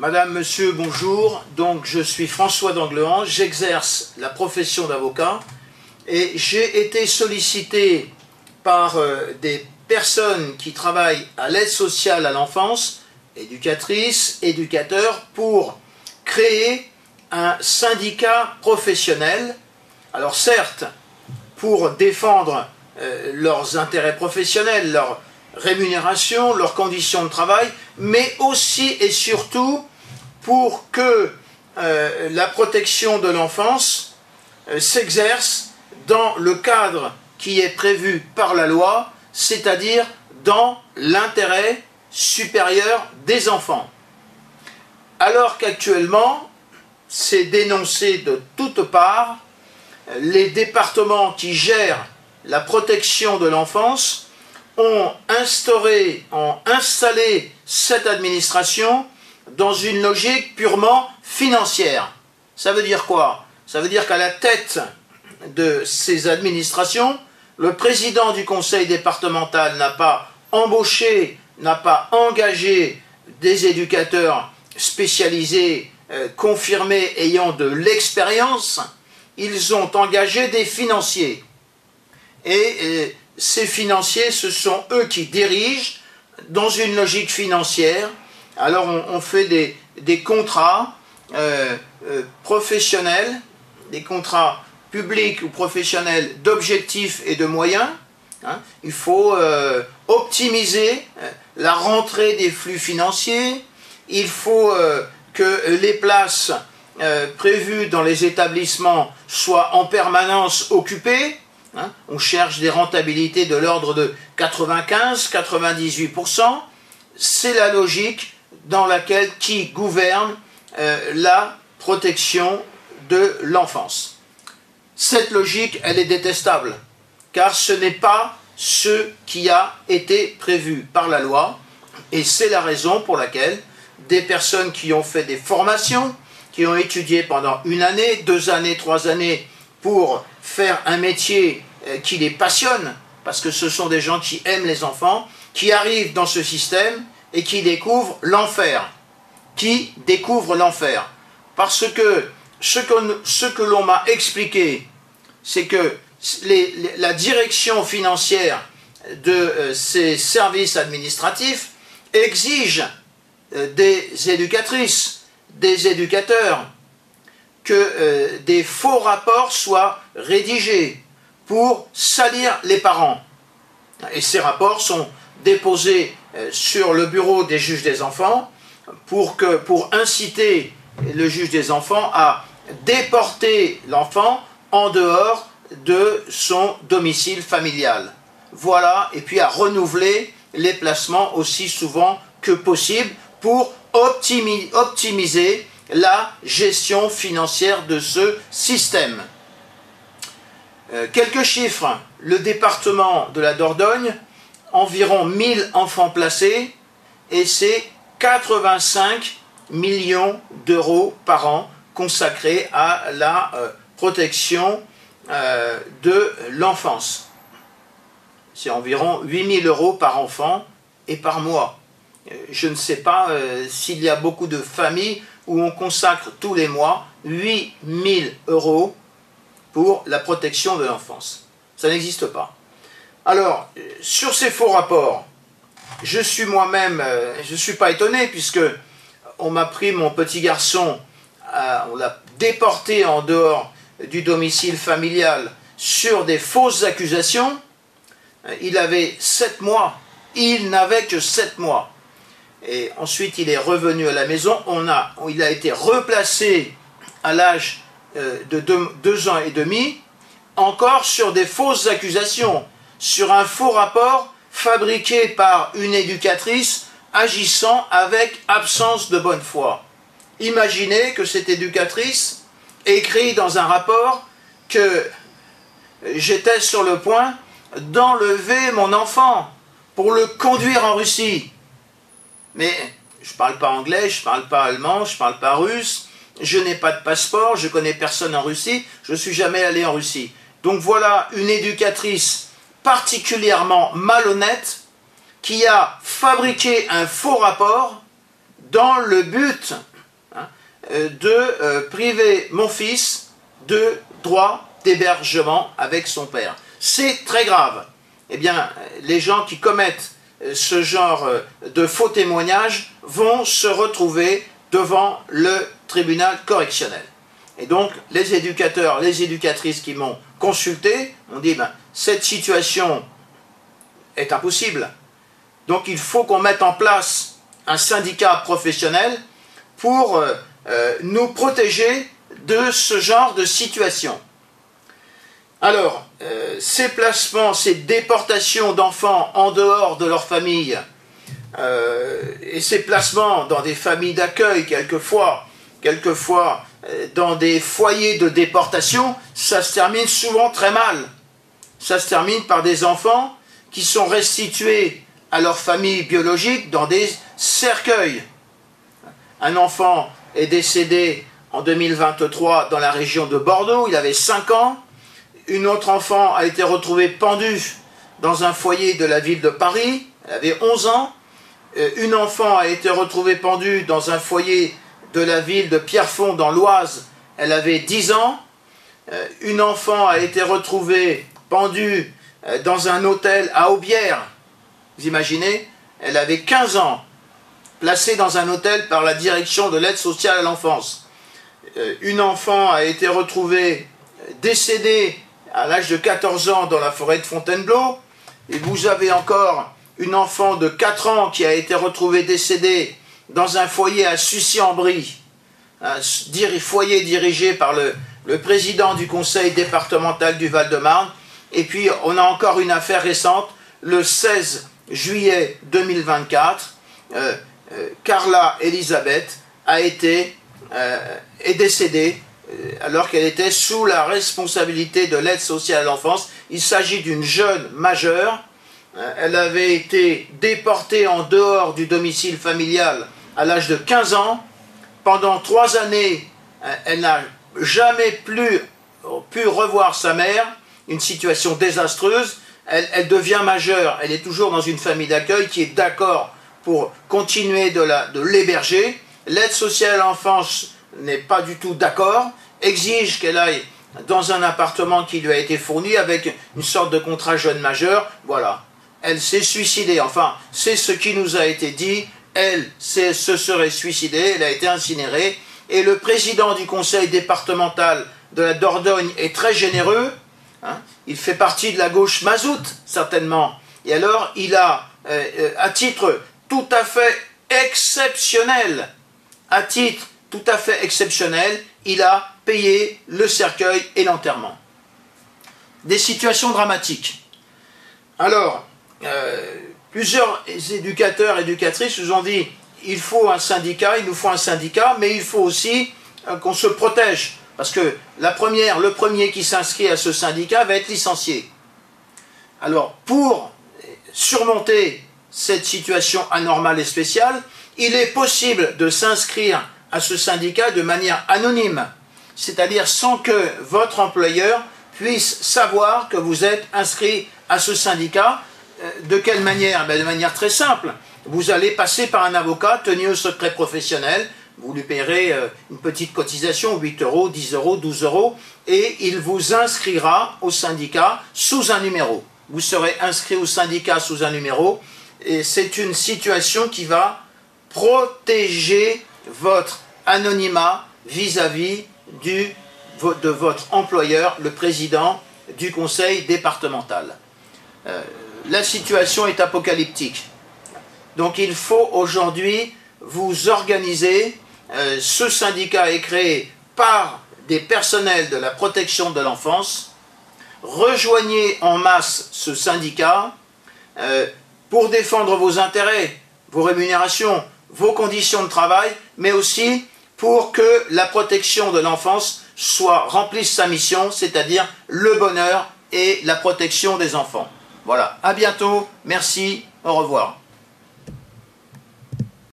Madame, monsieur, bonjour. Donc, je suis François d'Anglehan, j'exerce la profession d'avocat et j'ai été sollicité par des personnes qui travaillent à l'aide sociale à l'enfance, éducatrices, éducateurs, pour créer un syndicat professionnel. Alors certes, pour défendre leurs intérêts professionnels, leur rémunération, leurs conditions de travail, mais aussi et surtout pour que la protection de l'enfance s'exerce dans le cadre qui est prévu par la loi, c'est-à-dire dans l'intérêt supérieur des enfants. Alors qu'actuellement, c'est dénoncé de toutes parts, les départements qui gèrent la protection de l'enfance ont installé cette administration dans une logique purement financière. Ça veut dire quoi? Ça veut dire qu'à la tête de ces administrations, le président du conseil départemental n'a pas embauché, n'a pas engagé des éducateurs spécialisés, confirmés, ayant de l'expérience. Ils ont engagé des financiers. Et ces financiers, ce sont eux qui dirigent dans une logique financière. Alors on fait des contrats professionnels, des contrats publics ou professionnels d'objectifs et de moyens. Il faut optimiser la rentrée des flux financiers. Il faut que les places prévues dans les établissements soient en permanence occupées. On cherche des rentabilités de l'ordre de 95-98%. C'est la logique dans laquelle qui gouverne la protection de l'enfance. Cette logique, elle est détestable, car ce n'est pas ce qui a été prévu par la loi, et c'est la raison pour laquelle des personnes qui ont fait des formations, qui ont étudié pendant 1 année, 2 années, 3 années, pour faire un métier qui les passionne, parce que ce sont des gens qui aiment les enfants, qui arrivent dans ce système et qui découvrent l'enfer. Parce que ce que l'on m'a expliqué, c'est que la direction financière de ces services administratifs exige des éducatrices, des éducateurs, que des faux rapports soient rédigés pour salir les parents. Et ces rapports sont déposés sur le bureau des juges des enfants pour inciter le juge des enfants à déporter l'enfant en dehors de son domicile familial. Voilà, et puis à renouveler les placements aussi souvent que possible pour optimiser la gestion financière de ce système. Quelques chiffres. Le département de la Dordogne, environ 1000 enfants placés, et c'est 85 millions d'euros par an consacrés à la protection de l'enfance. C'est environ 8000 euros par enfant et par mois. Je ne sais pas s'il y a beaucoup de familles où on consacre tous les mois 8000 euros pour la protection de l'enfance. Ça n'existe pas. Alors, sur ces faux rapports, je suis moi-même, je ne suis pas étonné, puisque on m'a pris mon petit garçon, on l'a déporté en dehors du domicile familial sur des fausses accusations. Il avait 7 mois, il n'avait que 7 mois. Et ensuite, il est revenu à la maison, il a été replacé à l'âge de 2 ans et demi, encore sur des fausses accusations, sur un faux rapport fabriqué par une éducatrice agissant avec absence de bonne foi. Imaginez que cette éducatrice écrit dans un rapport que j'étais sur le point d'enlever mon enfant pour le conduire en Russie. Mais je ne parle pas anglais, je ne parle pas allemand, je ne parle pas russe, je n'ai pas de passeport, je ne connais personne en Russie, je ne suis jamais allé en Russie. Donc voilà une éducatrice particulièrement malhonnête qui a fabriqué un faux rapport dans le but de priver mon fils de droit d'hébergement avec son père. C'est très grave. Eh bien, les gens qui commettent ce genre de faux témoignages vont se retrouver devant le tribunal correctionnel. Et donc, les éducateurs, les éducatrices qui m'ont consulté ont dit cette situation est impossible. Donc, il faut qu'on mette en place un syndicat professionnel pour nous protéger de ce genre de situation. Alors, ces placements, ces déportations d'enfants en dehors de leur famille, et ces placements dans des familles d'accueil, quelquefois dans des foyers de déportation, ça se termine souvent très mal. Ça se termine par des enfants qui sont restitués à leur famille biologique dans des cercueils. Un enfant est décédé en 2023 dans la région de Bordeaux, il avait 5 ans. Une autre enfant a été retrouvée pendue dans un foyer de la ville de Paris, elle avait 11 ans. Une enfant a été retrouvée pendue dans un foyer de la ville de Pierrefonds dans l'Oise, elle avait 10 ans. Une enfant a été retrouvée pendue dans un hôtel à Aubière, vous imaginez, elle avait 15 ans, placée dans un hôtel par la direction de l'aide sociale à l'enfance. Une enfant a été retrouvée décédée à l'âge de 14 ans dans la forêt de Fontainebleau. Et vous avez encore une enfant de 4 ans qui a été retrouvée décédée dans un foyer à Sucy-en-Brie, un foyer dirigé par le président du conseil départemental du Val-de-Marne. Et puis on a encore une affaire récente, le 16 juillet 2024, Carla Elisabeth est décédée alors qu'elle était sous la responsabilité de l'aide sociale à l'enfance. Il s'agit d'une jeune majeure. Elle avait été déportée en dehors du domicile familial à l'âge de 15 ans. Pendant 3 années, elle n'a jamais pu revoir sa mère, une situation désastreuse. Elle devient majeure, elle est toujours dans une famille d'accueil qui est d'accord pour continuer de l'héberger. L'aide sociale à l'enfance n'est pas du tout d'accord, exige qu'elle aille dans un appartement qui lui a été fourni avec une sorte de contrat jeune majeur. Voilà, elle s'est suicidée, enfin c'est ce qui nous a été dit, elle se serait suicidée, elle a été incinérée, et le président du conseil départemental de la Dordogne est très généreux, hein, il fait partie de la gauche mazoute certainement, et alors il a à titre tout à fait exceptionnel, il a payé le cercueil et l'enterrement. Des situations dramatiques. Alors, plusieurs éducateurs et éducatrices nous ont dit il faut un syndicat, il nous faut un syndicat, mais il faut aussi qu'on se protège. Parce que le premier qui s'inscrit à ce syndicat va être licencié. Alors, pour surmonter cette situation anormale et spéciale, il est possible de s'inscrire à ce syndicat de manière anonyme, c'est-à-dire sans que votre employeur puisse savoir que vous êtes inscrit à ce syndicat. De quelle manière? De manière très simple. Vous allez passer par un avocat tenu au secret professionnel, vous lui payerez une petite cotisation, 8 euros, 10 euros, 12 euros, et il vous inscrira au syndicat sous un numéro. Vous serez inscrit au syndicat sous un numéro, et c'est une situation qui va protéger votre anonymat vis-à-vis de votre employeur, le président du conseil départemental. La situation est apocalyptique. Donc il faut aujourd'hui vous organiser. Ce syndicat est créé par des personnels de la protection de l'enfance. Rejoignez en masse ce syndicat pour défendre vos intérêts, vos rémunérations, vos conditions de travail, mais aussi pour que la protection de l'enfance remplisse sa mission, c'est-à-dire le bonheur et la protection des enfants. Voilà, à bientôt, merci, au revoir.